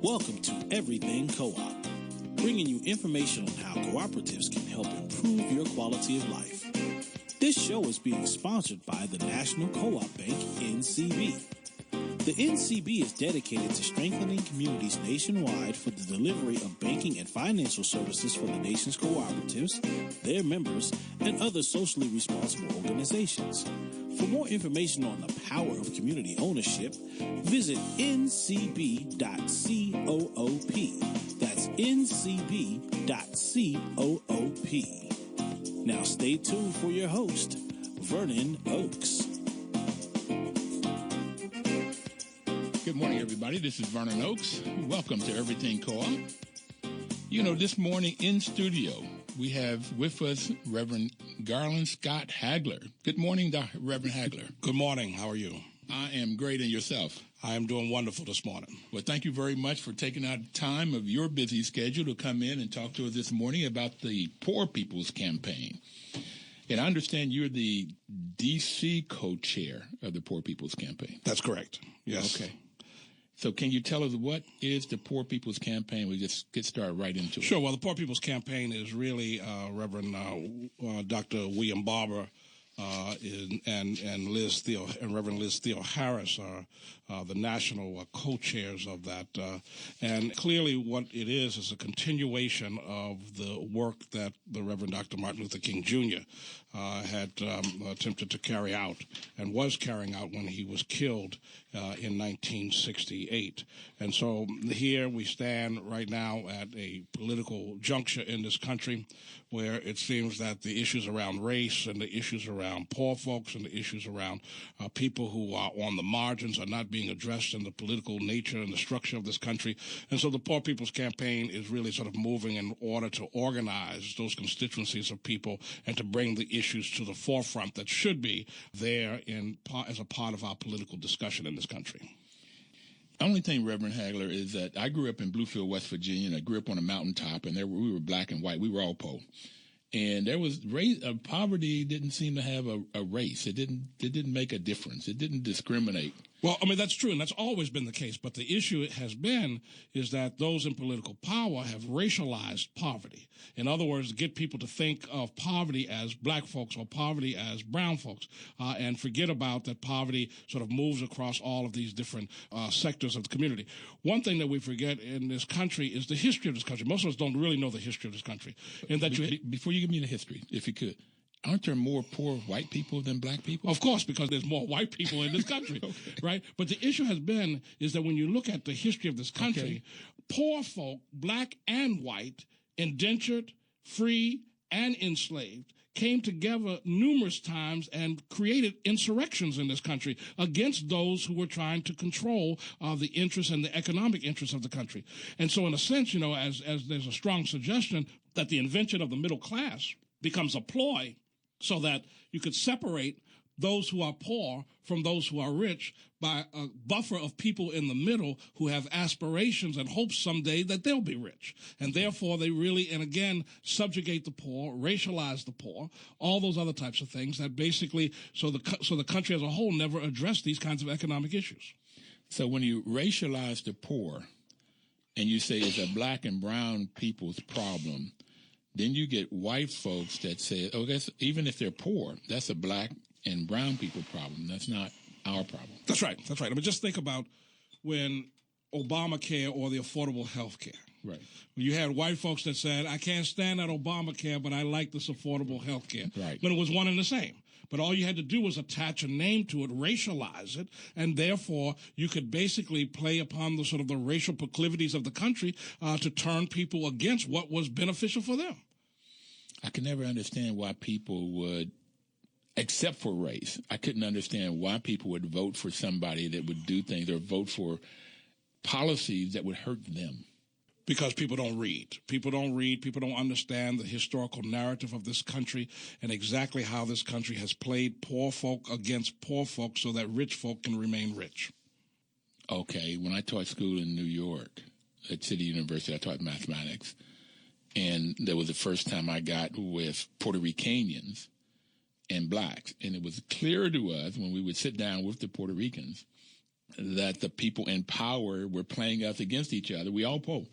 Welcome to Everything Co-op, bringing you information on how cooperatives can help improve your quality of life. This show is being sponsored by the National Co-op Bank, NCB. The NCB is dedicated to strengthening communities nationwide for the delivery of banking and financial services for the nation's cooperatives, their members, and other socially responsible organizations. For more information on the power of community ownership, visit ncb.coop. That's ncb.coop. Now stay tuned for your host, Vernon Oakes. Good morning, everybody. This is Vernon Oakes. Welcome to Everything Co-op. You know, this morning in studio, we have with us Reverend Garland Scott Hagler. Good morning, Reverend Hagler. Good morning. How are you? I am great, and yourself? I am doing wonderful this morning. Well, thank you very much for taking out time of your busy schedule to come in and talk to us this morning about the Poor People's Campaign. And I understand you're the D.C. co-chair of the Poor People's Campaign. That's correct. Yes. Okay. So can you tell us what is the Poor People's Campaign? We just get started right into it. Sure. Well, the Poor People's Campaign is really Reverend Dr. William Barber and Liz Theo and Reverend Liz Theo Harris are the national co-chairs of that. And clearly what it is a continuation of the work that the Reverend Dr. Martin Luther King Jr. Had attempted to carry out and was carrying out when he was killed in 1968. And so here we stand right now at a political juncture in this country where it seems that the issues around race and the issues around poor folks and the issues around people who are on the margins are not being addressed in the political nature and the structure of this country. And so the Poor People's Campaign is really sort of moving in order to organize those constituencies of people and to bring the issues to the forefront that should be there as a part of our political discussion in this country. The only thing, Reverend Hagler, is that I grew up in Bluefield, West Virginia, and I grew up on a mountaintop, and we were black and white. We were all poor. And there was poverty didn't seem to have a race. It didn't make a difference. It didn't discriminate. Well, I mean, that's true, and that's always been the case. But the issue has been is that those in political power have racialized poverty. In other words, get people to think of poverty as black folks or poverty as brown folks, and forget about that poverty sort of moves across all of these different sectors of the community. One thing that we forget in this country is the history of this country. Most of us don't really know the history of this country. And that before you give me the history, if you could. Aren't there more poor white people than black people? Of course, because there's more white people in this country, okay. Right? But the issue has been is that when you look at the history of this country, poor folk, black and white, indentured, free, and enslaved, came together numerous times and created insurrections in this country against those who were trying to control the interests and the economic interests of the country. And so in a sense, you know, as there's a strong suggestion that the invention of the middle class becomes a ploy so that you could separate those who are poor from those who are rich by a buffer of people in the middle who have aspirations and hopes someday that they'll be rich. And therefore they really, and again, subjugate the poor, racialize the poor, all those other types of things that basically, so the country as a whole never addressed these kinds of economic issues. So when you racialize the poor and you say it's a black and brown people's problem, then you get white folks that say, oh, that's, even if they're poor, that's a black and brown people problem. That's not our problem. That's right. That's right. I mean, just think about when Obamacare or the affordable health care. Right. You had white folks that said, I can't stand that Obamacare, but I like this affordable health care. Right. When it was one and the same. But all you had to do was attach a name to it, racialize it, and therefore you could basically play upon the sort of the racial proclivities of the country to turn people against what was beneficial for them. I could never understand why people would, except for race, I couldn't understand why people would vote for somebody that would do things or vote for policies that would hurt them. Because people don't read. People don't read. People don't understand the historical narrative of this country and exactly how this country has played poor folk against poor folk so that rich folk can remain rich. Okay. When I taught school in New York at City University, I taught mathematics. And that was the first time I got with Puerto Ricanians and blacks. And it was clear to us when we would sit down with the Puerto Ricans that the people in power were playing us against each other. We all poor.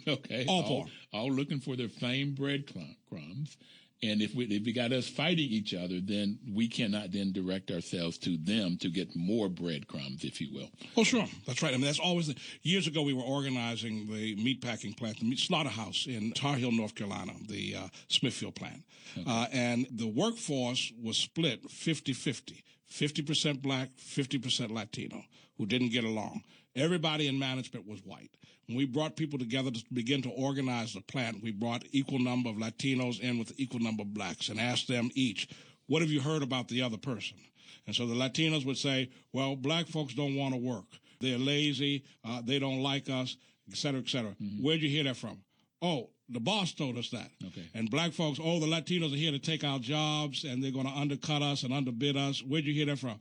Okay? All looking for their famed breadcrumbs. And if we got us fighting each other, then we cannot then direct ourselves to them to get more breadcrumbs, if you will. Oh, sure. That's right. I mean, that's always years ago we were organizing the meatpacking plant, the slaughterhouse in Tar Heel, North Carolina, the Smithfield plant. Okay. And the workforce was split 50-50, 50% black, 50% Latino, who didn't get along. Everybody in management was white. When we brought people together to begin to organize the plant, we brought equal number of Latinos in with equal number of blacks and asked them each, what have you heard about the other person? And so the Latinos would say, well, black folks don't want to work. They're lazy. They don't like us, et cetera, et cetera. Mm-hmm. Where'd you hear that from? Oh, the boss told us that. Okay. And black folks, oh, the Latinos are here to take our jobs and they're going to undercut us and underbid us. Where'd you hear that from?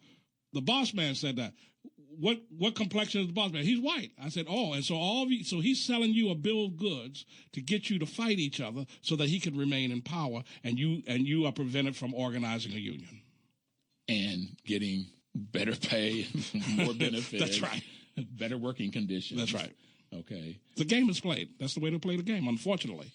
The boss man said that. What complexion is the boss man? He's white. I said, oh, and so so he's selling you a bill of goods to get you to fight each other so that he can remain in power, and you are prevented from organizing a union and getting better pay, more benefits. That's right. Better working conditions. That's right. Okay. The game is played. That's the way to play the game, unfortunately.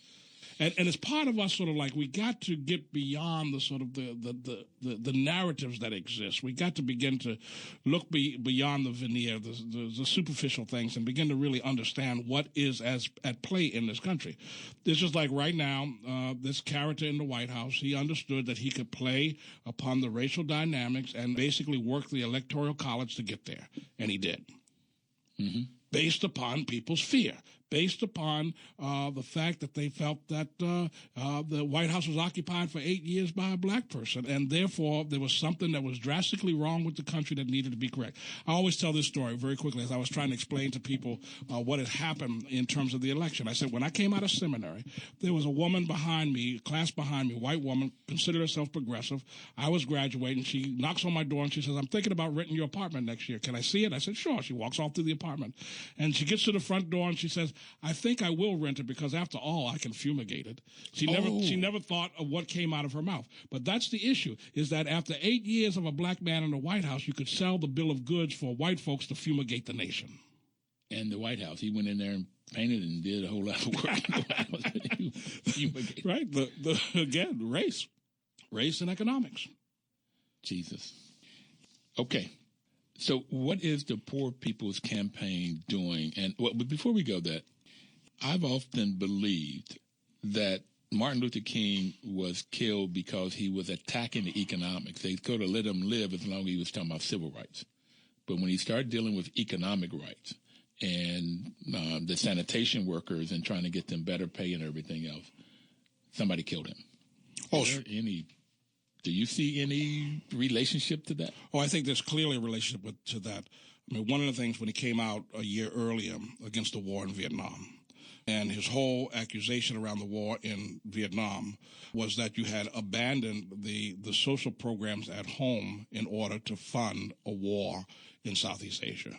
And it's part of us sort of like we got to get beyond the sort of the narratives that exist. We got to begin to look beyond the veneer, the superficial things, and begin to really understand what is at play in this country. It's just like right now, this character in the White House, he understood that he could play upon the racial dynamics and basically work the Electoral College to get there. And he did. Mm-hmm. Based upon people's fear, based upon the fact that they felt that the White House was occupied for 8 years by a black person, and therefore there was something that was drastically wrong with the country that needed to be correct. I always tell this story very quickly as I was trying to explain to people what had happened in terms of the election. I said, when I came out of seminary, there was a woman behind me, a class behind me, white woman, considered herself progressive. I was graduating. She knocks on my door and she says, I'm thinking about renting your apartment next year. Can I see it? I said, sure. She walks off through the apartment. And she gets to the front door and she says, I think I will rent it because after all, I can fumigate it. She never thought of what came out of her mouth. But that's the issue, is that after 8 years of a black man in the White House, you could sell the bill of goods for white folks to fumigate the nation. And the White House, he went in there and painted and did a whole lot of work in the White House. Right. Again, race and economics. Jesus. Okay. So what is the Poor People's Campaign doing? And but before we go that, I've often believed that Martin Luther King was killed because he was attacking the economics. They could have let him live as long as he was talking about civil rights. But when he started dealing with economic rights and the sanitation workers and trying to get them better pay and everything else, somebody killed him. Do you see any relationship to that? Oh, I think there's clearly a relationship to that. I mean, one of the things when he came out a year earlier against the war in Vietnam, and his whole accusation around the war in Vietnam was that you had abandoned the social programs at home in order to fund a war in Southeast Asia.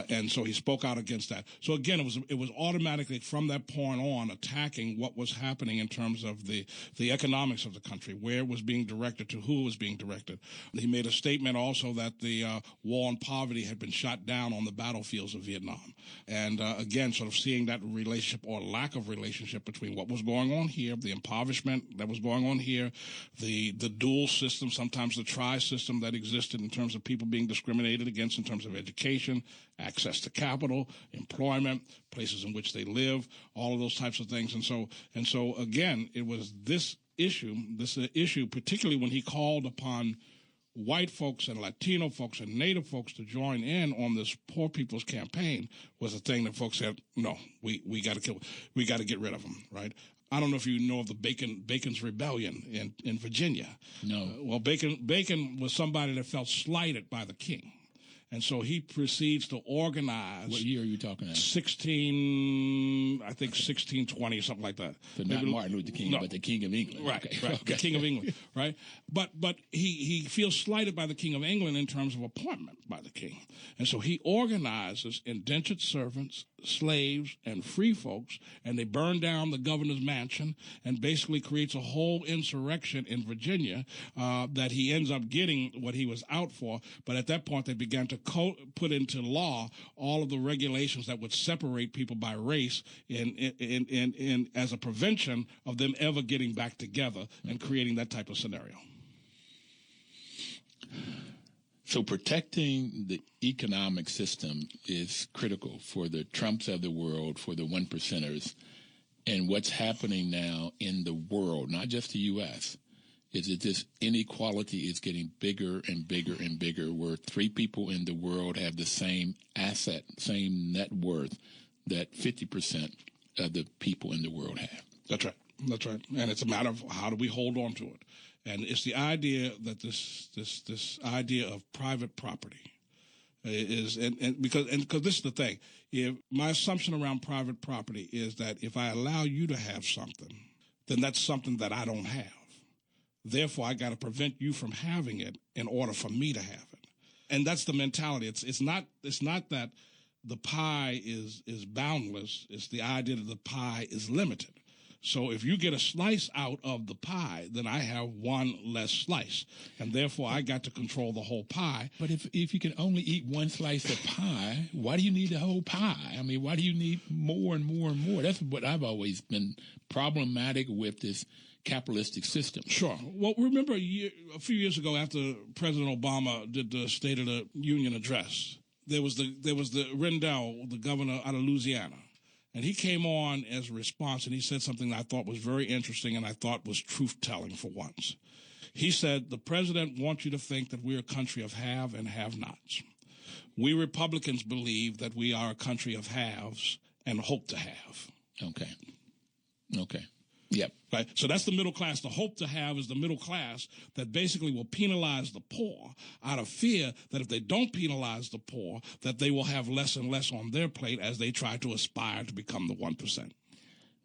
And so he spoke out against that. So again, it was automatically from that point on attacking what was happening in terms of the economics of the country, where it was being directed to who it was being directed. He made a statement also that the war on poverty had been shot down on the battlefields of Vietnam. And again, sort of seeing that relationship or lack of relationship between what was going on here, the impoverishment that was going on here, the dual system, sometimes the tri-system that existed in terms of people being discriminated against in terms of education, access to capital, employment, places in which they live, all of those types of things. And so again, it was this issue, particularly when he called upon white folks and Latino folks and Native folks to join in on this Poor People's Campaign, was a thing that folks said, no, we got to get rid of them, right? I don't know if you know of the Bacon's Rebellion in Virginia. No. Well, Bacon was somebody that felt slighted by the king. And so he proceeds to organize. What year are you talking about? 1620, something like that. So not Martin Luther King, but the King of England. Right, okay. right, Okay. the King of England, right? But he feels slighted by the King of England in terms of appointment by the king. And so he organizes indentured servants, slaves, and free folks, and they burn down the governor's mansion and basically creates a whole insurrection in Virginia that he ends up getting what he was out for. But at that point, they began to put into law all of the regulations that would separate people by race in as a prevention of them ever getting back together and creating that type of scenario. So protecting the economic system is critical for the Trumps of the world, for the one percenters. And what's happening now in the world, not just the U.S., is that this inequality is getting bigger and bigger and bigger, where 3 people in the world have the same asset, same net worth that 50% of the people in the world have. That's right. That's right. And it's a matter of how do we hold on to it. And it's the idea that this idea of private property is, and because this is the thing. If my assumption around private property is that if I allow you to have something, then that's something that I don't have. Therefore, I got to prevent you from having it in order for me to have it. And that's the mentality. It's not that the pie is boundless. It's the idea that the pie is limited. So if you get a slice out of the pie, then I have one less slice, and therefore I got to control the whole pie. But if you can only eat one slice of pie, why do you need the whole pie? I mean, why do you need more and more and more? That's what I've always been problematic with this capitalistic system. Sure. Well, remember a few years ago after President Obama did the State of the Union address, there was the Rendell, the governor out of Louisiana. And he came on as a response, and he said something that I thought was very interesting and I thought was truth-telling for once. He said, the president wants you to think that we're a country of have and have-nots. We Republicans believe that we are a country of haves and hope to have. Okay. Yep. Right? So that's the middle class. The hope to have is the middle class that basically will penalize the poor out of fear that if they don't penalize the poor, that they will have less and less on their plate as they try to aspire to become the 1%.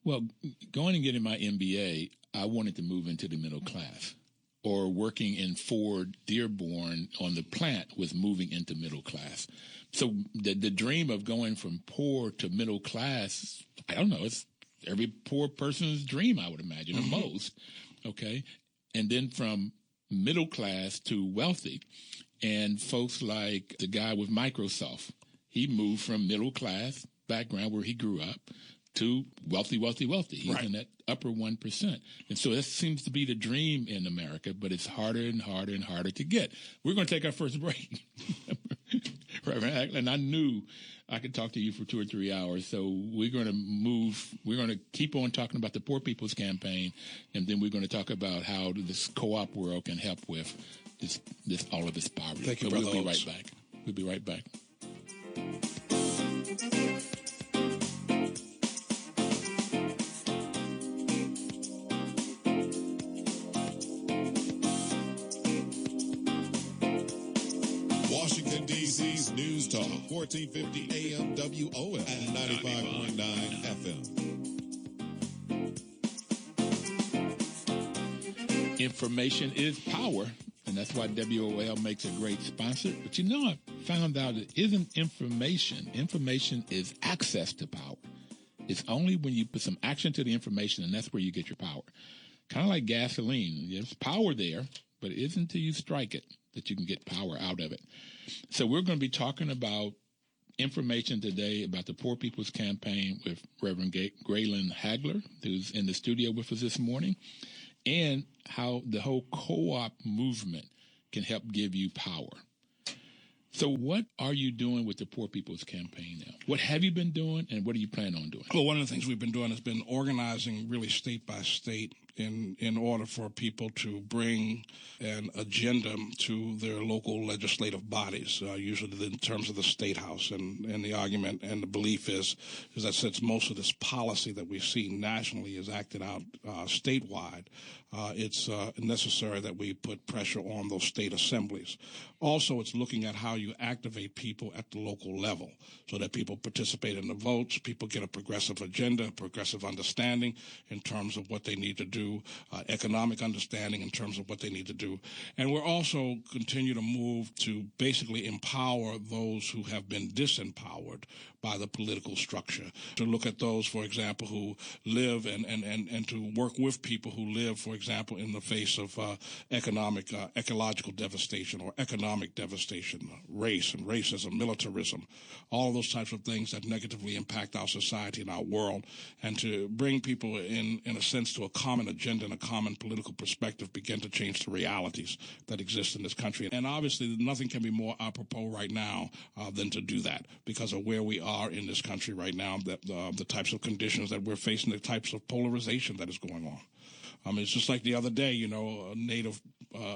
Well, going and getting my MBA, I wanted to move into the middle class. Or working in Ford Dearborn on the plant was moving into middle class. So the dream of going from poor to middle class, I don't know, it's every poor person's dream, I would imagine, or most, okay? And then from middle class to wealthy, and folks like the guy with Microsoft, he moved from middle class background where he grew up to wealthy. He's right in that upper 1%. And so that seems to be the dream in America, but it's harder and harder and harder to get. We're going to take our first break. Right, and I knew I could talk to you for 2 or 3 hours, so we're going to keep on talking about the Poor People's Campaign, and then we're going to talk about how this co-op world can help with this all of this poverty. Thank you, but Brother We'll Oaks. be right back. Washington, D.C.'s News Talk, 1450 AM WOF and 95.9 FM. Information is power, and that's why WOL makes a great sponsor. But I found out it isn't information. Information is access to power. It's only when you put some action to the information, and that's where you get your power. Kind of like gasoline. There's power there, but it isn't until you strike it that you can get power out of it. So we're going to be talking about information today about the Poor People's Campaign with Reverend Graylin Hagler, who's in the studio with us this morning, and how the whole co-op movement can help give you power. So what are you doing with the Poor People's Campaign now? What have you been doing, and what are you planning on doing? Well, one of the things we've been doing has been organizing really state by state in order for people to bring an agenda to their local legislative bodies, usually in terms of the State House. And the argument and the belief is that since most of this policy that we see nationally is acted out statewide, it's necessary that we put pressure on those state assemblies. Also, it's looking at how you activate people at the local level so that people participate in the votes, people get a progressive agenda, progressive understanding in terms of what they need to do do, economic understanding in terms of what they need to do. And we're also continue to move to basically empower those who have been disempowered by the political structure, to look at those, for example, who live and to work with people who live, for example, in the face of ecological devastation or economic devastation, race and racism, militarism, all of those types of things that negatively impact our society and our world, and to bring people in a sense to a common agenda and a common political perspective, begin to change the realities that exist in this country. And obviously nothing can be more apropos right now than to do that, because of where we are in this country right now, that the types of conditions that we're facing, the types of polarization that is going on. It's just like the other day, a native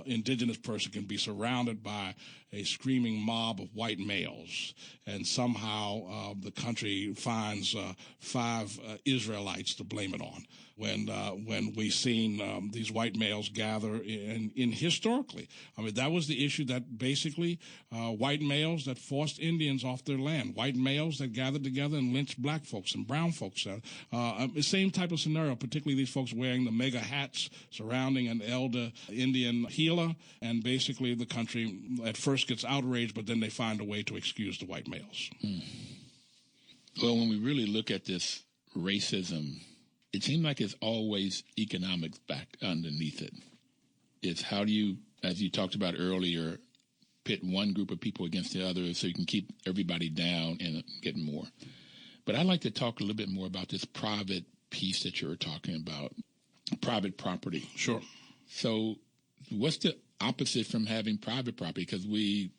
indigenous person can be surrounded by a screaming mob of white males, and somehow the country finds 5 Israelites to blame it on. When we seen these white males gather in historically, that was the issue, that basically white males that forced Indians off their land, white males that gathered together and lynched black folks and brown folks. Same type of scenario, particularly these folks wearing the mega hats surrounding an elder Indian healer, and basically the country at first gets outraged, but then they find a way to excuse the white males. Well, when we really look at this racism, it seems like it's always economics back underneath it. It's how do you, as you talked about earlier, pit one group of people against the other so you can keep everybody down and get more. But I'd like to talk a little bit more about this private piece that you were talking about, private property. Sure. So what's the opposite from having private property? Because we,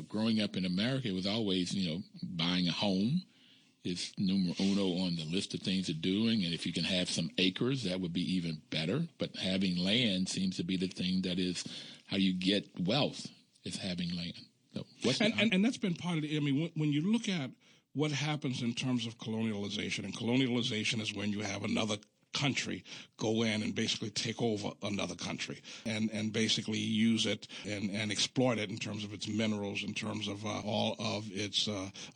growing up in America, it was always, buying a home is numero uno on the list of things to doing. And if you can have some acres, that would be even better. But having land seems to be the thing that is how you get wealth, is having land. So and that's been part of it. When you look at what happens in terms of colonialization, and colonialization is when you have another country go in and basically take over another country and basically use it and exploit it in terms of its minerals, in terms of all of its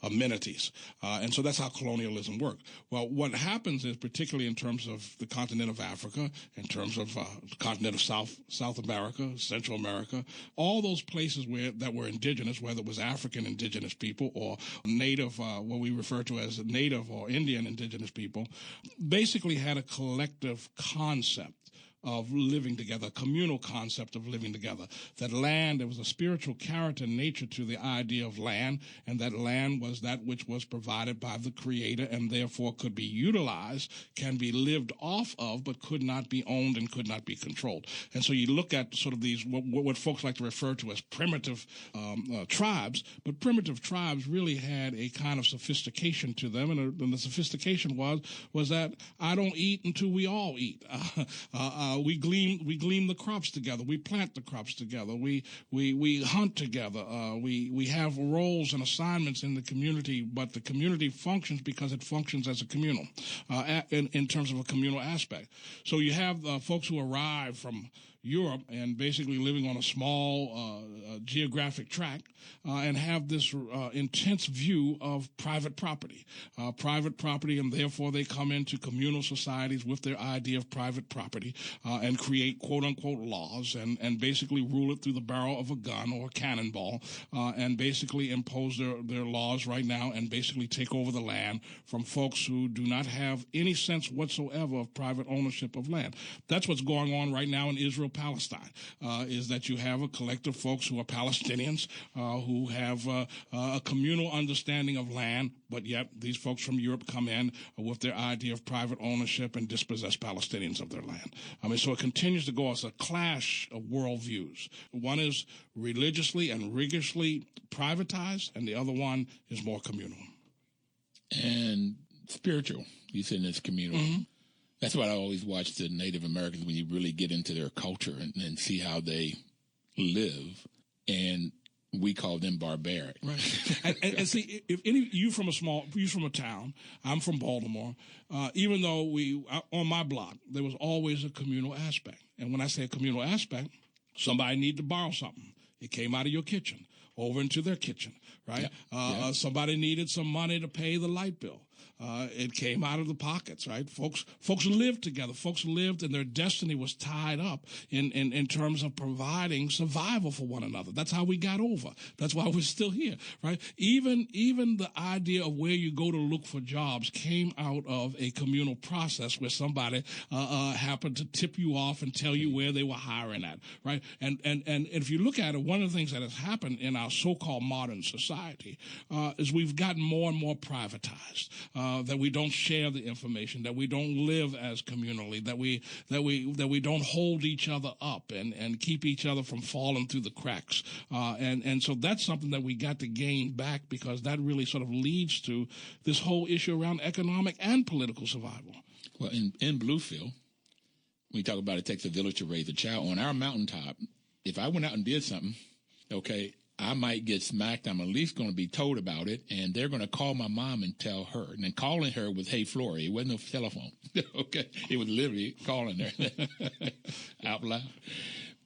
amenities. And so that's how colonialism worked. Well, what happens is, particularly in terms of the continent of Africa, in terms of the continent of South America, Central America, all those places that were indigenous, whether it was African indigenous people or native, what we refer to as native or Indian indigenous people, basically had a collective concept of living together, a communal concept of living together. That land, there was a spiritual character nature to the idea of land, and that land was that which was provided by the Creator and therefore could be utilized, can be lived off of, but could not be owned and could not be controlled. And so you look at sort of these, what folks like to refer to as primitive tribes, but primitive tribes really had a kind of sophistication to them, and the sophistication was that I don't eat until we all eat. We glean the crops together. We plant the crops together. We hunt together. We have roles and assignments in the community, but the community functions because it functions as a communal, in terms of a communal aspect. So you have folks who arrive from Europe and basically living on a small geographic tract and have this intense view of private property, and therefore they come into communal societies with their idea of private property and create quote-unquote laws and basically rule it through the barrel of a gun or a cannonball and basically impose their laws right now and basically take over the land from folks who do not have any sense whatsoever of private ownership of land. That's what's going on right now in Israel, Palestine, is that you have a collective folks who are Palestinians who have a communal understanding of land, but yet these folks from Europe come in with their idea of private ownership and dispossess Palestinians of their land. So it continues to go as a clash of worldviews. One is religiously and rigorously privatized, and the other one is more communal. And spiritual, you said it's communal. Mm-hmm. That's why I always watch the Native Americans, when you really get into their culture and see how they live, and we call them barbaric. Right. and see, if you from a town, I'm from Baltimore, even though on my block, there was always a communal aspect. And when I say a communal aspect, somebody needed to borrow something. It came out of your kitchen over into their kitchen, right? Somebody needed some money to pay the light bill. it came out of the pockets, right? Folks lived together. Folks lived, and their destiny was tied up in terms of providing survival for one another. That's how we got over. That's why we're still here, right? Even the idea of where you go to look for jobs came out of a communal process where somebody happened to tip you off and tell you where they were hiring at, right? And if you look at it, one of the things that has happened in our so-called modern society is we've gotten more and more privatized, that we don't share the information, that we don't live as communally, that we don't hold each other up and keep each other from falling through the cracks. And so that's something that we got to gain back, because that really sort of leads to this whole issue around economic and political survival. Well, in Bluefield, we talk about it takes a village to raise a child. On our mountaintop, if I went out and did something, okay, I might get smacked. I'm at least going to be told about it, and they're going to call my mom and tell her. And then calling her was, "Hey, Flory." It wasn't no telephone. Okay, it was literally calling her out loud.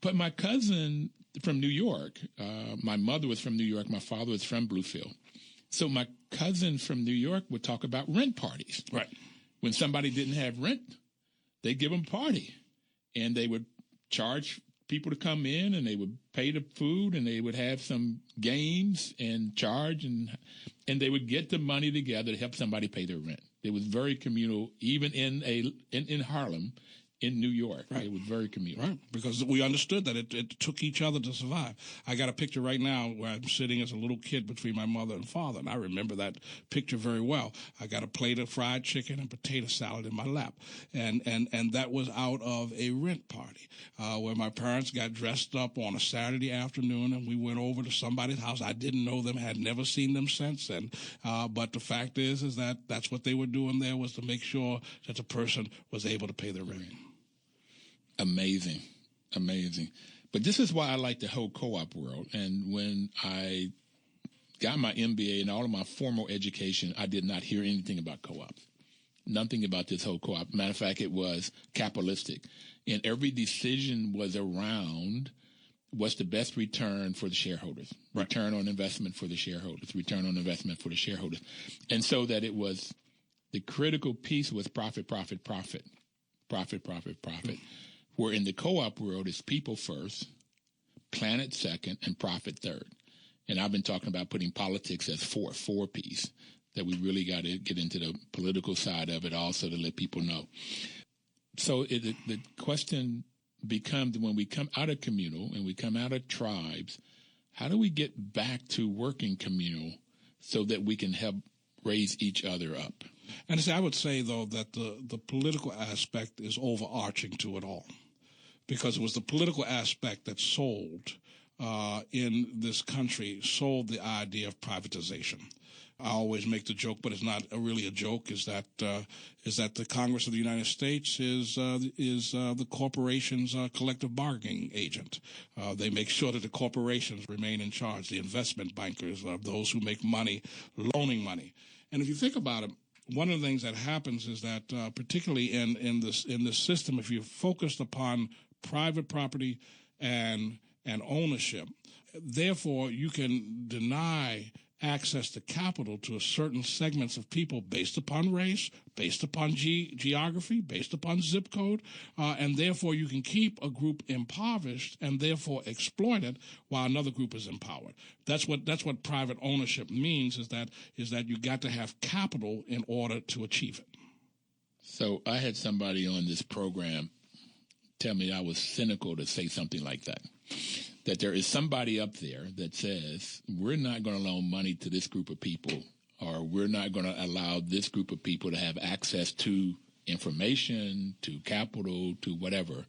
But my cousin from New York, my mother was from New York. My father was from Bluefield. So my cousin from New York would talk about rent parties. Right. When somebody didn't have rent, they'd give them a party, and they would charge people to come in, and they would pay the food, and they would have some games and charge, and they would get the money together to help somebody pay their rent. It was very communal, even in Harlem, in New York. Right. It was very communal. Right, because we understood that it took each other to survive. I got a picture right now where I'm sitting as a little kid between my mother and father, and I remember that picture very well. I got a plate of fried chicken and potato salad in my lap, and that was out of a rent party where my parents got dressed up on a Saturday afternoon, and we went over to somebody's house. I didn't know them, had never seen them since, but the fact is that that's what they were doing there, was to make sure that the person was able to pay their rent. Amazing. But this is why I like the whole co-op world. And when I got my MBA and all of my formal education, I did not hear anything about co-ops. Nothing about this whole co-op. Matter of fact, it was capitalistic. And every decision was around what's the best return for the shareholders, right. Return on investment for the shareholders, return on investment for the shareholders. And so that it was, the critical piece was profit. Where in the co-op world, it's people first, planet second, and profit third. And I've been talking about putting politics as four piece, that we really got to get into the political side of it also to let people know. So the question becomes, when we come out of communal and we come out of tribes, how do we get back to working communal so that we can help raise each other up? And I would say, though, that the political aspect is overarching to it all, because it was the political aspect that sold in this country, sold the idea of privatization. I always make the joke, but it's not really a joke, is that the Congress of the United States is the corporation's collective bargaining agent. They make sure that the corporations remain in charge, the investment bankers, those who make money, loaning money. And if you think about it, one of the things that happens is that, particularly in this system, if you're focused upon private property and ownership, therefore you can deny access to capital to certain segments of people based upon race, based upon geography, based upon zip code, and therefore you can keep a group impoverished and therefore exploited while another group is empowered. That's what private ownership means, is that you got to have capital in order to achieve it. So I had somebody on this program tell me I was cynical to say something like that. That there is somebody up there that says, we're not going to loan money to this group of people, or we're not going to allow this group of people to have access to information, to capital, to whatever.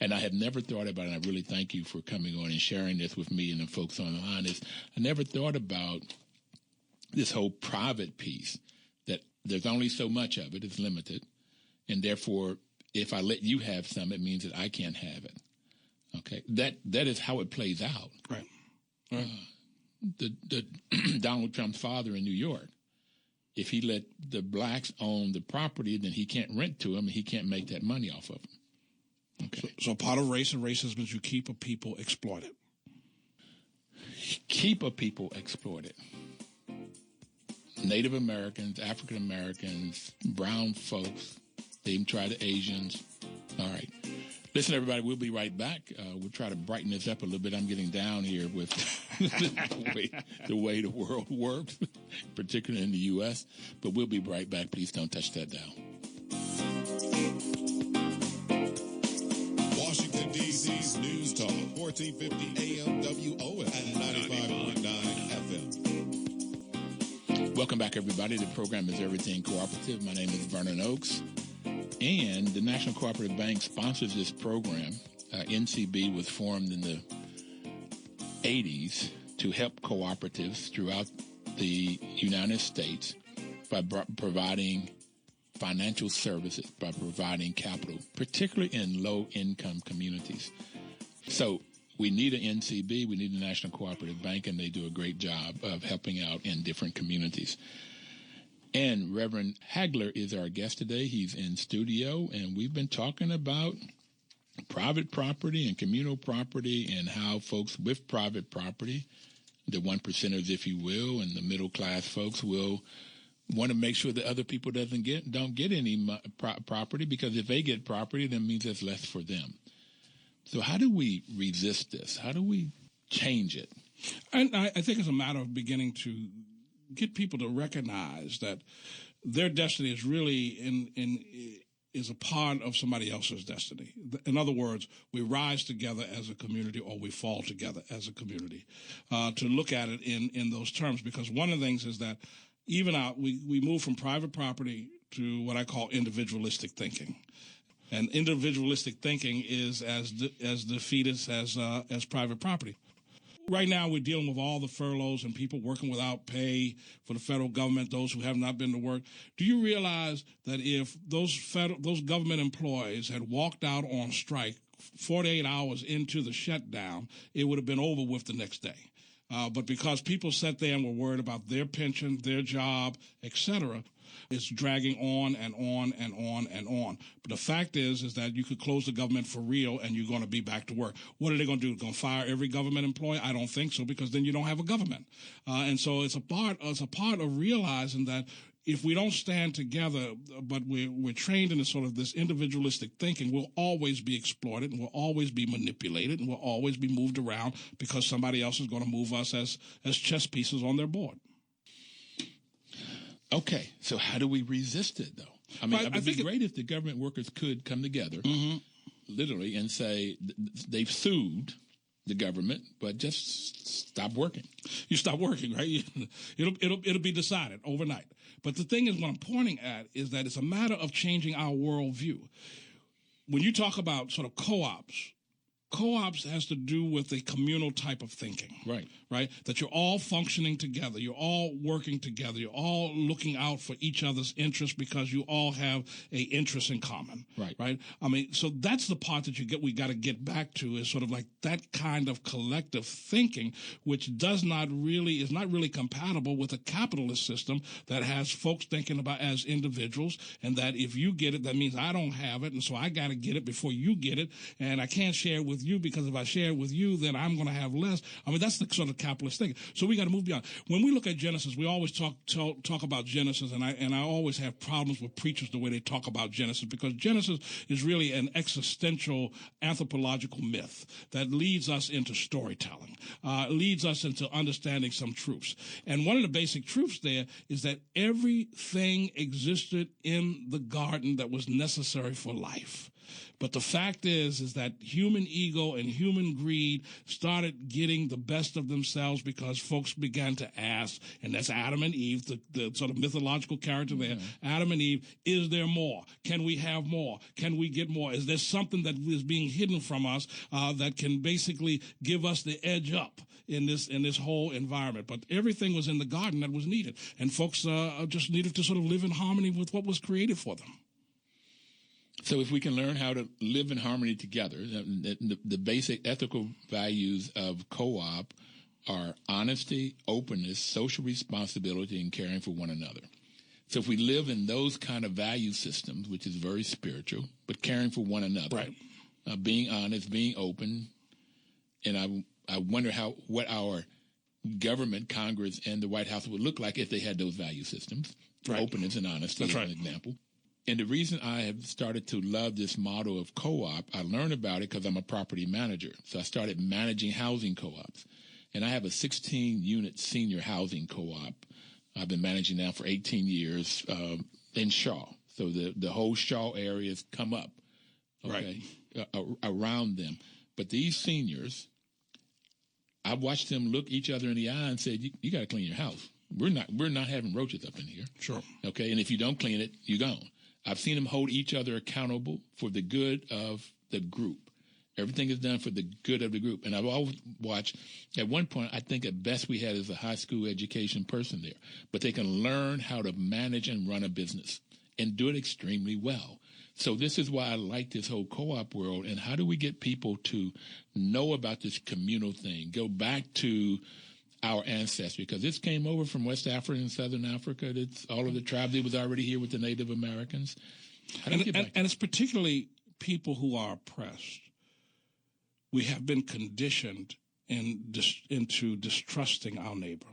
And I had never thought about it, and I really thank you for coming on and sharing this with me and the folks on the line, is I never thought about this whole private piece, that there's only so much of it, it's limited, and therefore if I let you have some, it means that I can't have it. Okay, that is how it plays out. Right. The Donald Trump's father in New York, if he let the blacks own the property, then he can't rent to them, and he can't make that money off of them. Okay. So part of race and racism is you keep a people exploited. Keep a people exploited. Native Americans, African Americans, brown folks. They even try the Asians. All right. Listen, everybody, we'll be right back. We'll try to brighten this up a little bit. I'm getting down here with the way the world works, particularly in the U.S. But we'll be right back. Please don't touch that dial. Washington, D.C.'s News Talk, 1450 AM WOF and 95.9 FM. Welcome back, everybody. The program is Everything Cooperative. My name is Vernon Oakes. And the National Cooperative Bank sponsors this program. NCB was formed in the 80s to help cooperatives throughout the United States by providing financial services, by providing capital, particularly in low-income communities. So we need an NCB, we need a National Cooperative Bank, and they do a great job of helping out in different communities. And Reverend Hagler is our guest today. He's in studio, and we've been talking about private property and communal property and how folks with private property, the one percenters, if you will, and the middle class folks will want to make sure that other people don't get any property, because if they get property, that means there's less for them. So how do we resist this? How do we change it? And I think it's a matter of beginning to get people to recognize that their destiny is really is a part of somebody else's destiny. In other words, we rise together as a community or we fall together as a community. To look at it in those terms, because one of the things is that even we move from private property to what I call individualistic thinking. And individualistic thinking is as defeatist as private property. Right now, we're dealing with all the furloughs and people working without pay for the federal government, those who have not been to work. Do you realize that if those government employees had walked out on strike 48 hours into the shutdown, it would have been over with the next day? But because people sat there and were worried about their pension, their job, etc., it's dragging on and on and on and on. But the fact is that you could close the government for real and you're going to be back to work. What are they going to do? Going to fire every government employee? I don't think so, because then you don't have a government. And so it's a part of realizing that if we don't stand together, but we're trained in this individualistic thinking, we'll always be exploited and we'll always be manipulated and we'll always be moved around because somebody else is going to move us as chess pieces on their board. Okay, so how do we resist it, though? I mean, it would be great if the government workers could come together, literally, and say they've sued the government, but just stop working. You stop working, right? It'll be decided overnight. But the thing is, what I'm pointing at is that it's a matter of changing our worldview. When you talk about sort of co-ops has to do with a communal type of thinking. Right? That you're all functioning together. You're all working together. You're all looking out for each other's interests because you all have a interest in common. Right? I mean, so that's the part that we got to get back to, is sort of like that kind of collective thinking, which is not really compatible with a capitalist system that has folks thinking about as individuals, and that if you get it, that means I don't have it, and so I got to get it before you get it, and I can't share it with you because if I share it with you, then I'm going to have less. I mean, that's the sort of capitalist thinking. So we got to move beyond. When we look at Genesis, we always talk about Genesis, and I always have problems with preachers the way they talk about Genesis, because Genesis is really an existential anthropological myth that leads us into storytelling, leads us into understanding some truths. And one of the basic truths there is that everything existed in the garden that was necessary for life. But the fact is that human ego and human greed started getting the best of themselves because folks began to ask, and that's Adam and Eve, the sort of mythological character there. Adam and Eve, is there more? Can we have more? Can we get more? Is there something that is being hidden from us that can basically give us the edge up in this whole environment? But everything was in the garden that was needed, and folks just needed to sort of live in harmony with what was created for them. So if we can learn how to live in harmony together, the basic ethical values of co-op are honesty, openness, social responsibility, and caring for one another. So if we live in those kind of value systems, which is very spiritual, but caring for one another, being honest, being open, and I wonder what our government, Congress, and the White House would look like if they had those value systems. Right. Openness and honesty, That's as right. an example. And the reason I have started to love this model of co-op, I learned about it because I'm a property manager. So I started managing housing co-ops. And I have a 16-unit senior housing co-op I've been managing now for 18 years in Shaw. So the whole Shaw area has come up, okay, around them. But these seniors, I watched them look each other in the eye and said, you got to clean your house. We're not having roaches up in here. Sure. Okay, and if you don't clean it, you're gone. I've seen them hold each other accountable for the good of the group. Everything is done for the good of the group. And I've always watched, at one point, I think at best we had is a high school education person there. But they can learn how to manage and run a business and do it extremely well. So this is why I like this whole co-op world. And how do we get people to know about this communal thing? Go back to our ancestry, because this came over from West Africa and Southern Africa. It's all of the tribes. It was already here with the Native Americans. And it's particularly people who are oppressed. We have been conditioned into distrusting our neighbor.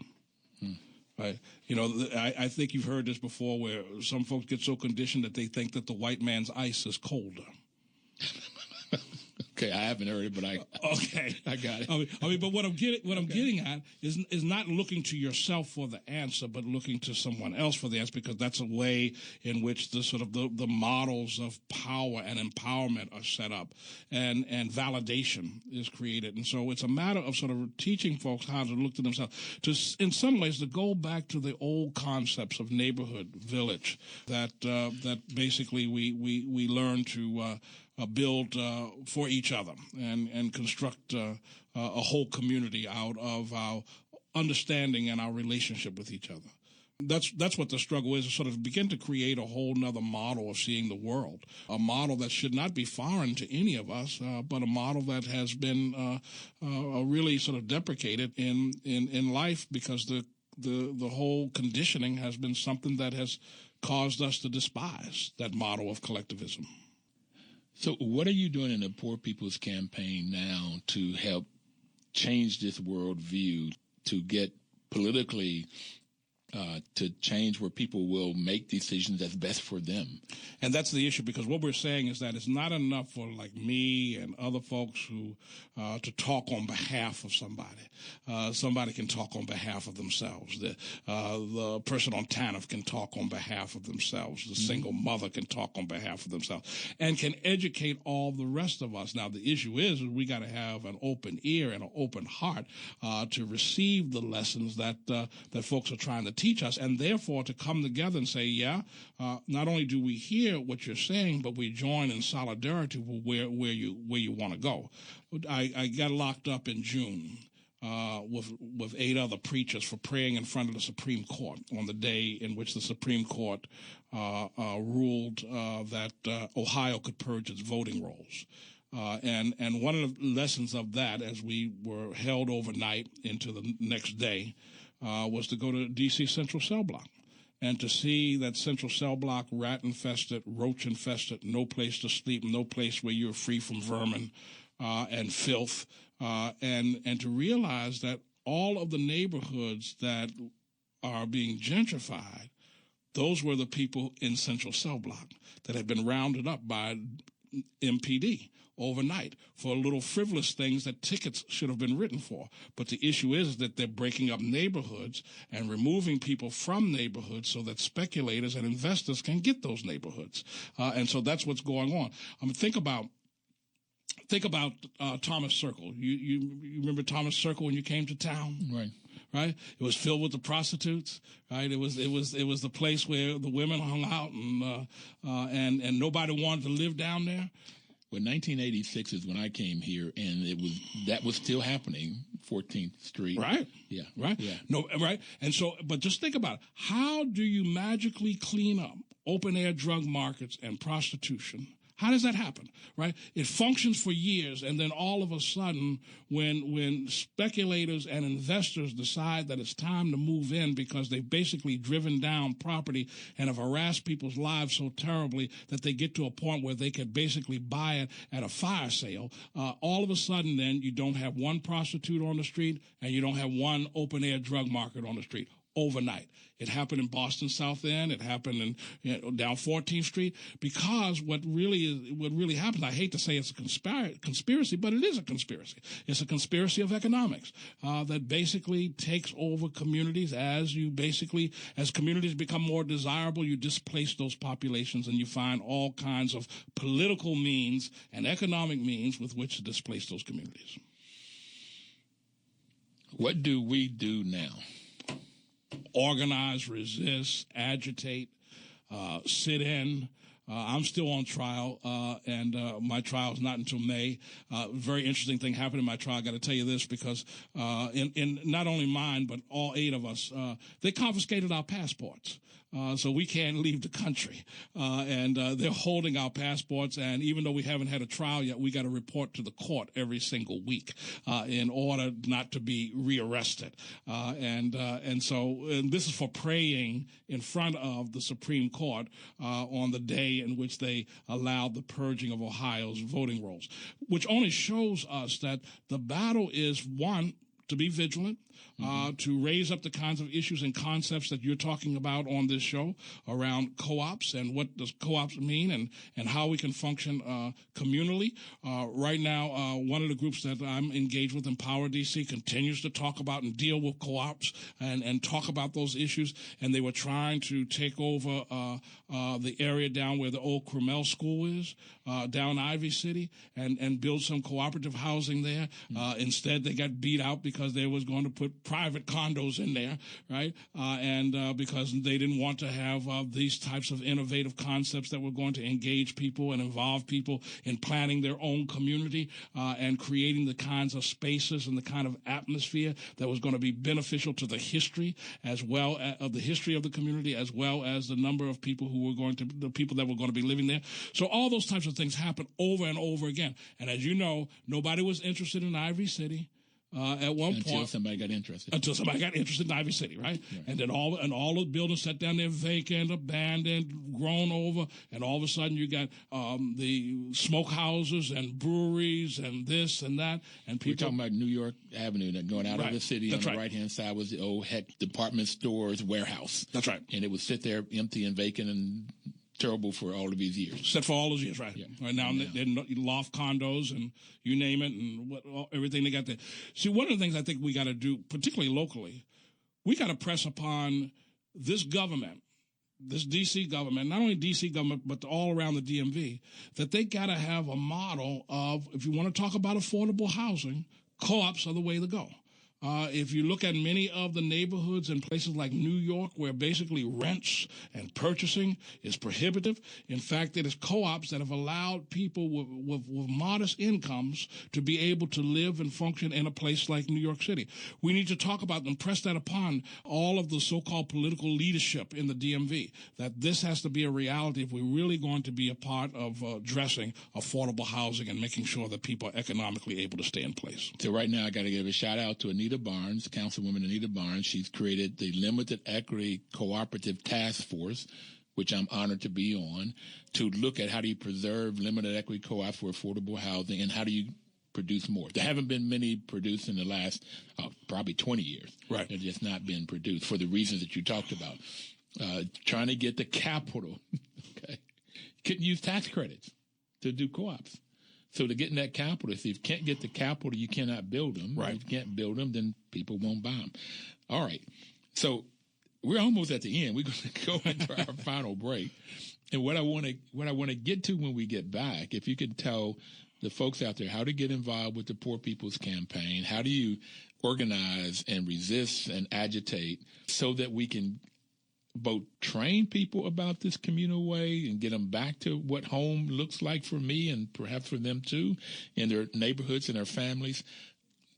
Right? You know, I think you've heard this before, where some folks get so conditioned that they think that the white man's ice is colder. Okay, I haven't heard it, but I got it. I mean, but what I'm getting at is not looking to yourself for the answer, but looking to someone else for the answer, because that's a way in which the sort of the models of power and empowerment are set up, and validation is created, and so it's a matter of sort of teaching folks how to look to themselves, to in some ways to go back to the old concepts of neighborhood, village, that basically we learn to build for each other and construct a whole community out of our understanding and our relationship with each other. That's what the struggle is, to sort of begin to create a whole nother model of seeing the world, a model that should not be foreign to any of us, but a model that has been really sort of deprecated in life, because the whole conditioning has been something that has caused us to despise that model of collectivism. So what are you doing in the Poor People's Campaign now to help change this worldview, to get politically to change where people will make decisions that's best for them? And that's the issue, because what we're saying is that it's not enough for like me and other folks who to talk on behalf of somebody. Somebody can talk on behalf of themselves. The person on TANF can talk on behalf of themselves. The single mother can talk on behalf of themselves and can educate all the rest of us. Now, the issue is we got to have an open ear and an open heart to receive the lessons that folks are trying to teach us, and therefore to come together and say, not only do we hear what you're saying, but we join in solidarity with where you want to go. I got locked up in June with 8 other preachers for praying in front of the Supreme Court on the day in which the Supreme Court ruled that Ohio could purge its voting rolls. And one of the lessons of that, as we were held overnight into the next day, was to go to D.C. Central Cell Block and to see that Central Cell Block rat-infested, roach-infested, no place to sleep, no place where you're free from vermin and filth, and to realize that all of the neighborhoods that are being gentrified, those were the people in Central Cell Block that had been rounded up by MPD overnight for little frivolous things that tickets should have been written for. But the issue is that they're breaking up neighborhoods and removing people from neighborhoods so that speculators and investors can get those neighborhoods. And so that's what's going on. I mean, think about Thomas Circle. You remember Thomas Circle when you came to town? Right? It was filled with the prostitutes, right? It was the place where the women hung out, and nobody wanted to live down there. Well, 1986 is when I came here, and that was still happening, 14th Street. Right. Yeah. Right. Yeah. No. Right. And so, but just think about it. How do you magically clean up open air drug markets and prostitution? How does that happen, right? It functions for years, and then all of a sudden, when speculators and investors decide that it's time to move in because they've basically driven down property and have harassed people's lives so terribly that they get to a point where they could basically buy it at a fire sale, all of a sudden then you don't have one prostitute on the street and you don't have one open-air drug market on the street overnight. It happened in Boston South End. It happened in down 14th Street, because what really happens, I hate to say it's a conspiracy, but it is a conspiracy. It's a conspiracy of economics that basically takes over communities. As communities become more desirable, you displace those populations and you find all kinds of political means and economic means with which to displace those communities. What do we do now? Organize, resist, agitate, sit in. I'm still on trial, and my trial is not until May. Very interesting thing happened in my trial. I got to tell you this because in not only mine, but all 8 of us, they confiscated our passports. So we can't leave the country. And they're holding our passports. And even though we haven't had a trial yet, we got to report to the court every single week in order not to be rearrested. And so this is for praying in front of the Supreme Court on the day in which they allowed the purging of Ohio's voting rolls, which only shows us that the battle is, one, to be vigilant, to raise up the kinds of issues and concepts that you're talking about on this show around co-ops and what does co-ops mean and how we can function communally. Right now, one of the groups that I'm engaged with, Empower DC, continues to talk about and deal with co-ops and talk about those issues. And they were trying to take over the area down where the old Cromell School is, down Ivy City, and build some cooperative housing there. Instead, they got beat out because they was going to put private condos in there, right? And because they didn't want to have these types of innovative concepts that were going to engage people and involve people in planning their own community and creating the kinds of spaces and the kind of atmosphere that was going to be beneficial to the history as well of the history of the community, as well as the number of people the people that were going to be living there. So all those types of things happen over and over again. And as you know, nobody was interested in Ivy City. At one point, until somebody got interested in Ivy City, right? Yeah. And then all the buildings sat down there vacant, abandoned, grown over, and all of a sudden you got the smokehouses and breweries and this and that, and people. We're talking about New York Avenue, that going out of the city. That's on the right hand side was the old department stores warehouse. That's right, and it would sit there empty and vacant and terrible for all of these years. Set for all those years, right? Yeah. Right now, they're loft condos and you name it, and everything they got there. See, one of the things I think we got to do, particularly locally, we got to press upon this government, this D.C. government, not only D.C. government, but all around the DMV, that they got to have a model of, if you want to talk about affordable housing, co-ops are the way to go. If you look at many of the neighborhoods in places like New York, where basically rents and purchasing is prohibitive, in fact, it is co-ops that have allowed people with modest incomes to be able to live and function in a place like New York City. We need to talk about and press that upon all of the so-called political leadership in the DMV, that this has to be a reality if we're really going to be a part of addressing affordable housing and making sure that people are economically able to stay in place. So right now, I got to give a shout out to Anita Barnes, Councilwoman Anita Barnes. She's created the Limited Equity Cooperative Task Force, which I'm honored to be on, to look at how do you preserve limited equity co-ops for affordable housing and how do you produce more. There haven't been many produced in the last probably 20 years. Right. They've just not been produced for the reasons that you talked about. Trying to get the capital. Okay. Couldn't use tax credits to do co-ops. So to get in that capital, if you can't get the capital, you cannot build them. Right. If you can't build them, then people won't buy them. All right. So we're almost at the end. We're going to go into our final break. And what I want to get to when we get back, if you could tell the folks out there how to get involved with the Poor People's Campaign, how do you organize and resist and agitate so that we can both train people about this communal way and get them back to what home looks like for me and perhaps for them too in their neighborhoods and their families.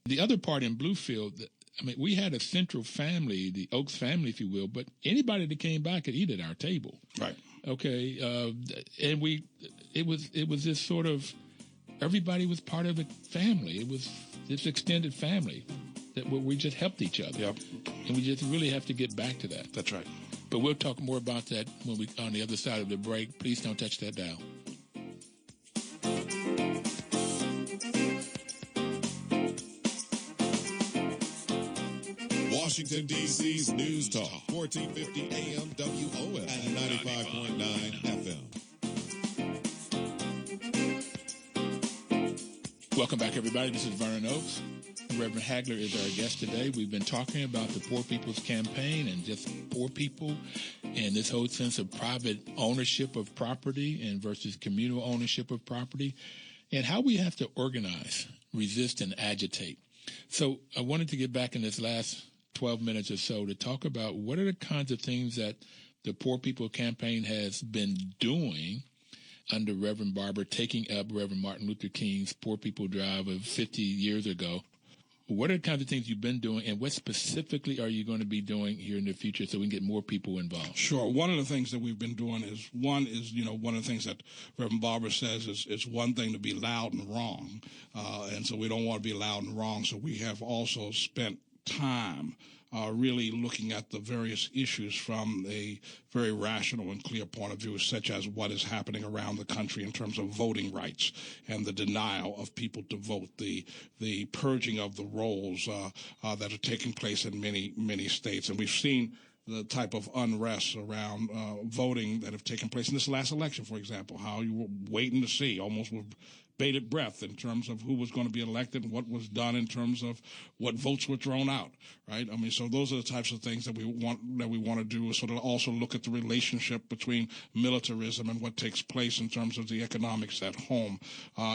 The other part in Bluefield, I mean, we had a central family, the Oaks family, if you will, but anybody that came by could eat at our table. Right. Okay. And it was this sort of, everybody was part of the family. It was this extended family that where we just helped each other. Yep. And we just really have to get back to that. That's right. But we'll talk more about that when we on the other side of the break. Please don't touch that dial. Washington, D.C.'s News Talk, 1450 AM WOF and 95.9 FM. Welcome back, everybody. This is Vernon Oakes. Reverend Hagler is our guest today. We've been talking about the Poor People's Campaign and just poor people and this whole sense of private ownership of property and versus communal ownership of property and how we have to organize, resist, and agitate. So I wanted to get back in this last 12 minutes or so to talk about what are the kinds of things that the Poor People Campaign has been doing under Reverend Barber, taking up Reverend Martin Luther King's Poor People Drive of 50 years ago. What are the kinds of things you've been doing, and what specifically are you going to be doing here in the future so we can get more people involved? Sure. One of the things that we've been doing is, one of the things that Reverend Barber says is it's one thing to be loud and wrong, and so we don't want to be loud and wrong, so we have also spent time really looking at the various issues from a very rational and clear point of view, such as what is happening around the country in terms of voting rights and the denial of people to vote, the purging of the rolls that are taking place in many states. And we've seen the type of unrest around voting that have taken place in this last election, for example, how you were waiting to see, almost with bated breath in terms of who was going to be elected and what was done in terms of what votes were thrown out, right? I mean, so those are the types of things that we want to do, is sort of also look at the relationship between militarism and what takes place in terms of the economics at home,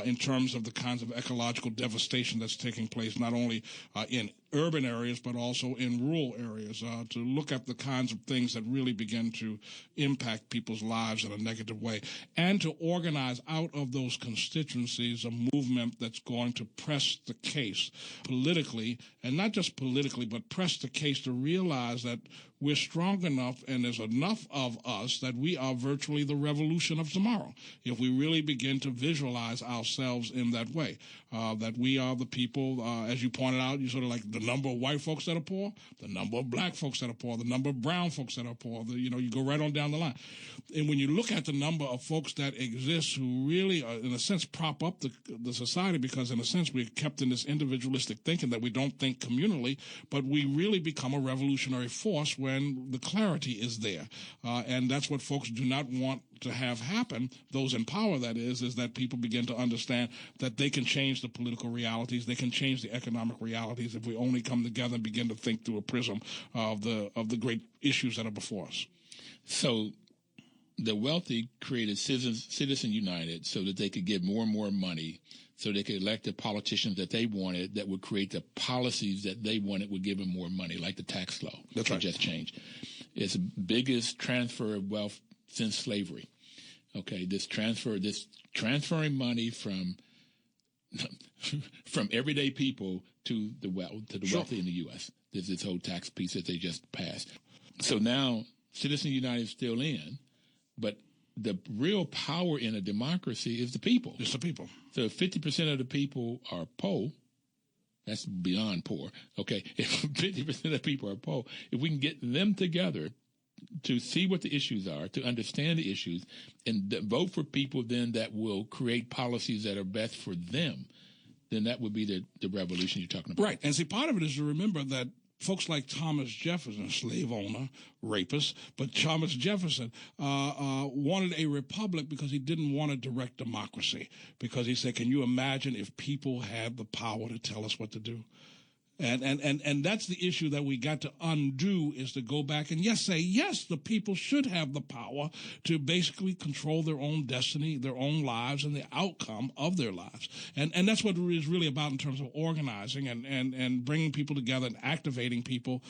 in terms of the kinds of ecological devastation that's taking place not only in urban areas but also in rural areas, to look at the kinds of things that really begin to impact people's lives in a negative way, and to organize out of those constituencies a movement that's going to press the case politically, and not just politically, but press the case to realize that we're strong enough and there's enough of us that we are virtually the revolution of tomorrow if we really begin to visualize ourselves in that way, that we are the people, as you pointed out, you sort of like the number of white folks that are poor, the number of black folks that are poor, the number of brown folks that are poor, you go right on down the line. And when you look at the number of folks that exist who really, in a sense, prop up the society, because in a sense we're kept in this individualistic thinking that we don't think communally, but we really become a revolutionary force when the clarity is there. And that's what folks do not want to have happen, those in power, that is that people begin to understand that they can change the political realities, they can change the economic realities if we only come together and begin to think through a prism of the great issues that are before us. So the wealthy created Citizen United so that they could give more and more money, so they could elect the politicians that they wanted that would create the policies that they wanted would give them more money, like the tax law. That's right. Just changed. It's the biggest transfer of wealth since slavery. Okay, this transferring money from everyday people to the wealthy in the U.S. There's this whole tax piece that they just passed. So now Citizen United is still in, but the real power in a democracy is the people. It's the people. So if 50% of the people are poor, that's beyond poor. Okay, if 50% of people are poor, if we can get them together to see what the issues are, to understand the issues, and vote for people then that will create policies that are best for them, then that would be the revolution you're talking about. Right. And see, part of it is to remember that folks like Thomas Jefferson, slave owner, rapist, but Thomas Jefferson wanted a republic because he didn't want a direct democracy, because he said, can you imagine if people had the power to tell us what to do? And that's the issue that we got to undo, is to go back and say, yes, the people should have the power to basically control their own destiny, their own lives, and the outcome of their lives. And that's what it is really about in terms of organizing and bringing people together and activating people,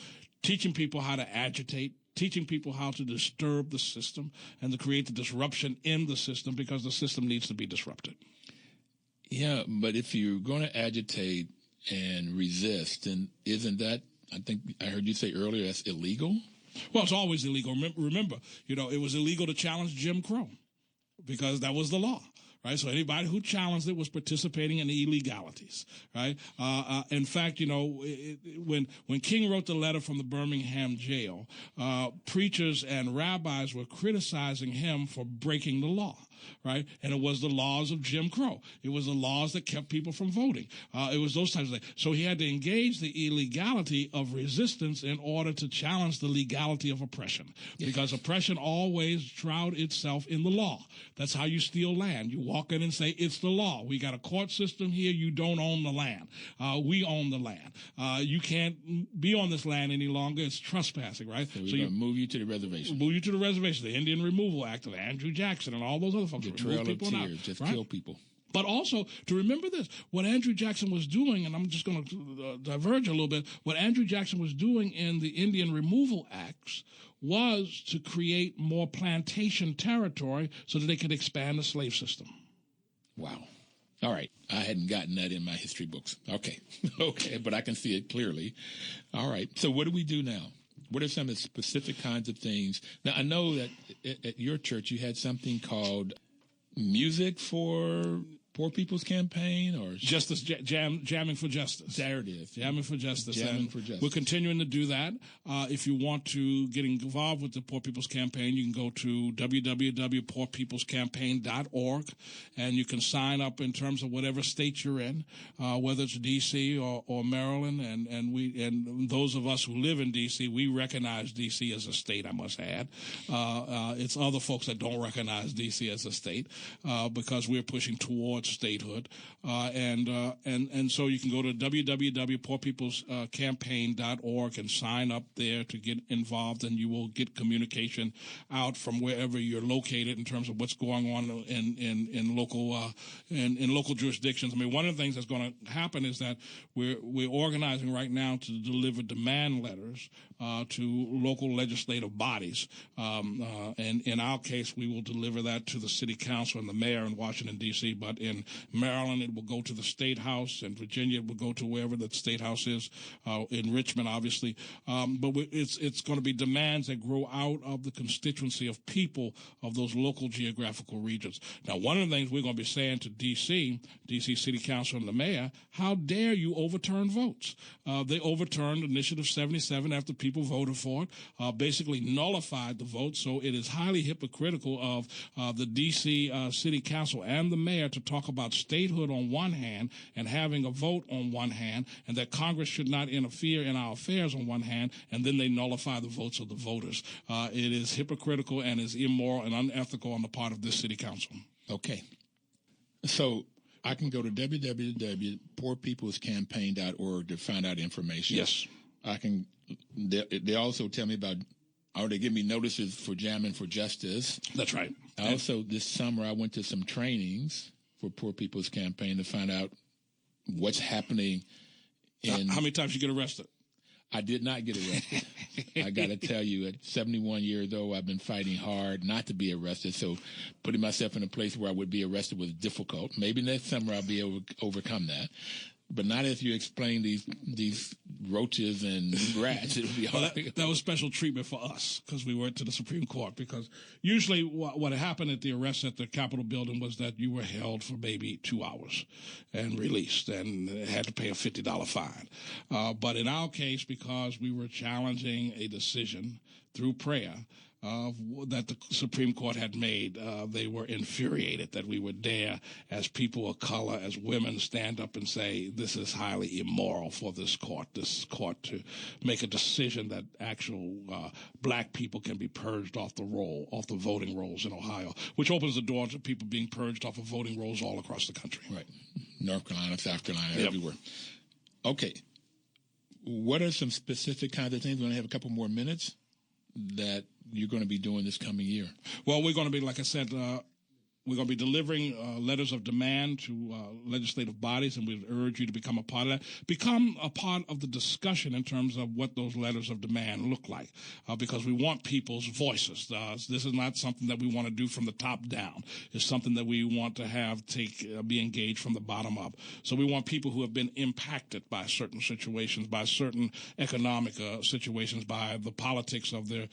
teaching people how to agitate, teaching people how to disturb the system and to create the disruption in the system, because the system needs to be disrupted. Yeah, but if you're going to agitate and resist, and isn't that, I think I heard you say earlier, that's illegal? Well, it's always illegal. Remember, it was illegal to challenge Jim Crow because that was the law. right? So anybody who challenged it was participating in the illegalities, right? In fact, when King wrote the letter from the Birmingham jail, preachers and rabbis were criticizing him for breaking the law, right? And it was the laws of Jim Crow. It was the laws that kept people from voting. It was those types of things. So he had to engage the illegality of resistance in order to challenge the legality of oppression, because oppression always shroud itself in the law. That's how you steal land. You walk in and say, it's the law. We got a court system here. You don't own the land. We own the land. You can't be on this land any longer. It's trespassing, right? So you move you to the reservation. Move you to the reservation. The Indian Removal Act of Andrew Jackson and all those other folks. The Trail of Tears, just kill people. But also, to remember this, what Andrew Jackson was doing, and I'm just going to diverge a little bit, what Andrew Jackson was doing in the Indian Removal Acts was to create more plantation territory so that they could expand the slave system. Wow. All right. I hadn't gotten that in my history books. Okay. Okay, but I can see it clearly. All right. So what do we do now? What are some of the specific kinds of things? Now, I know that at your church you had something called Music for Poor People's Campaign, or Justice, Jammin for Justice. There it is. Jammin for Justice. Jammin for Justice. We're continuing to do that. If you want to get involved with the Poor People's Campaign, you can go to www.poorpeoplescampaign.org, and you can sign up in terms of whatever state you're in, whether it's D.C. or Maryland. And those of us who live in D.C., we recognize D.C. as a state, I must add. It's other folks that don't recognize D.C. as a state because we're pushing towards statehood, and so you can go to www.poorpeoplescampaign.org and sign up there to get involved, and you will get communication out from wherever you're located in terms of what's going on in local jurisdictions. I mean, one of the things that's going to happen is that we're organizing right now to deliver demand letters to local legislative bodies, and in our case, we will deliver that to the city council and the mayor in Washington D.C. But in Maryland, it will go to the State House. In Virginia, it will go to wherever the State House is. In Richmond, obviously. But it's going to be demands that grow out of the constituency of people of those local geographical regions. Now, one of the things we're going to be saying to D.C. City Council and the mayor, how dare you overturn votes? They overturned Initiative 77 after people voted for it, basically nullified the vote. So it is highly hypocritical of the D.C. City Council and the mayor to talk about statehood on one hand and having a vote on one hand, and that Congress should not interfere in our affairs on one hand, and then they nullify the votes of the voters. It is hypocritical and is immoral and unethical on the part of this city council. Okay. So I can go to www.poorpeoplescampaign.org to find out information. Yes. I can. They also tell me about, or they give me notices for Jammin for Justice. That's right. Also, this summer I went to some trainings for Poor People's Campaign to find out what's happening in... How many times you get arrested? I did not get arrested. I got to tell you, at 71 years old, I've been fighting hard not to be arrested. So putting myself in a place where I would be arrested was difficult. Maybe next summer I'll be able to overcome that. But not if you explain these roaches and rats. It would be hard. Well, that was special treatment for us because we went to the Supreme Court. Because usually what happened at the arrest at the Capitol building was that you were held for maybe 2 hours and released and had to pay a $50 fine. But in our case, because we were challenging a decision through prayer that the Supreme Court had made, they were infuriated that we would dare, as people of color, as women, stand up and say, this is highly immoral for this court to make a decision that actual black people can be purged off the voting rolls in Ohio, which opens the door to people being purged off of voting rolls all across the country. Right. North Carolina, South Carolina, everywhere. Okay. What are some specific kinds of things? We're going to have a couple more minutes that you're going to be doing this coming year? Well, we're going to be, like I said, we're going to be delivering letters of demand to legislative bodies, and we urge you to become a part of that. Become a part of the discussion in terms of what those letters of demand look like, because we want people's voices. This is not something that we want to do from the top down. It's something that we want to have be engaged from the bottom up. So we want people who have been impacted by certain situations, by certain economic situations, by the politics of their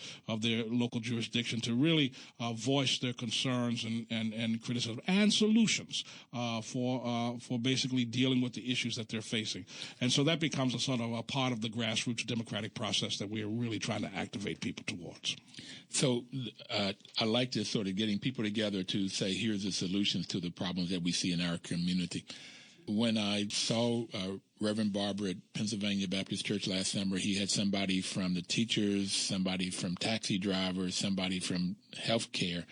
local jurisdiction, to really voice their concerns and and criticism and solutions for basically dealing with the issues that they're facing. And so that becomes a sort of a part of the grassroots democratic process that we're really trying to activate people towards. So I like this sort of getting people together to say, here's the solutions to the problems that we see in our community. When I saw Reverend Barber at Pennsylvania Baptist Church last summer, he had somebody from the teachers, somebody from taxi drivers, somebody from healthcare.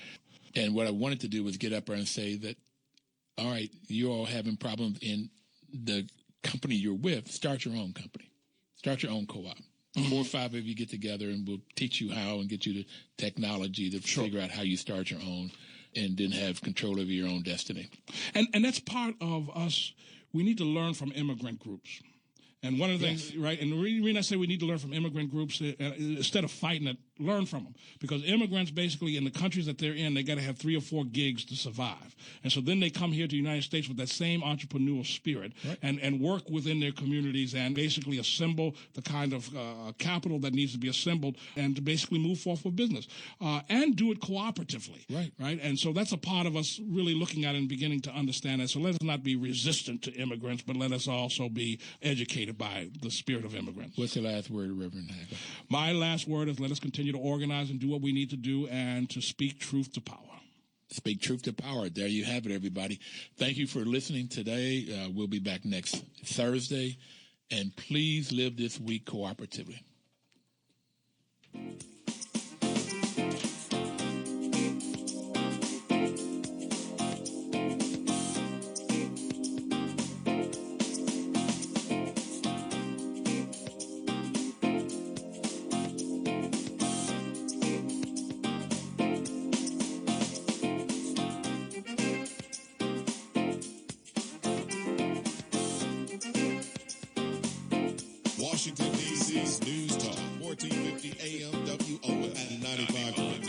And what I wanted to do was get up there and say that, all right, you're all having problems in the company you're with. Start your own company. Start your own co-op. 4 or 5 of you get together and we'll teach you how and get you the technology to figure out how you start your own and then have control over your own destiny. And that's part of us. We need to learn from immigrant groups. And one of the things, right, and the reason I say we need to learn from immigrant groups, instead of fighting it, learn from them. Because immigrants, basically, in the countries that they're in, they got to have 3 or 4 gigs to survive. And so then they come here to the United States with that same entrepreneurial spirit and work within their communities and basically assemble the kind of capital that needs to be assembled and to basically move forward with business. And do it cooperatively. Right? And so that's a part of us really looking at it and beginning to understand that. So let us not be resistant to immigrants, but let us also be educated by the spirit of immigrants. What's the last word, Reverend Hager? My last word is let us continue to organize and do what we need to do and to speak truth to power. Speak truth to power. There you have it, everybody. Thank you for listening today. We'll be back next Thursday. And please live this week cooperatively. Washington, D.C.'s News Talk, 1450 AM WOS and 95.9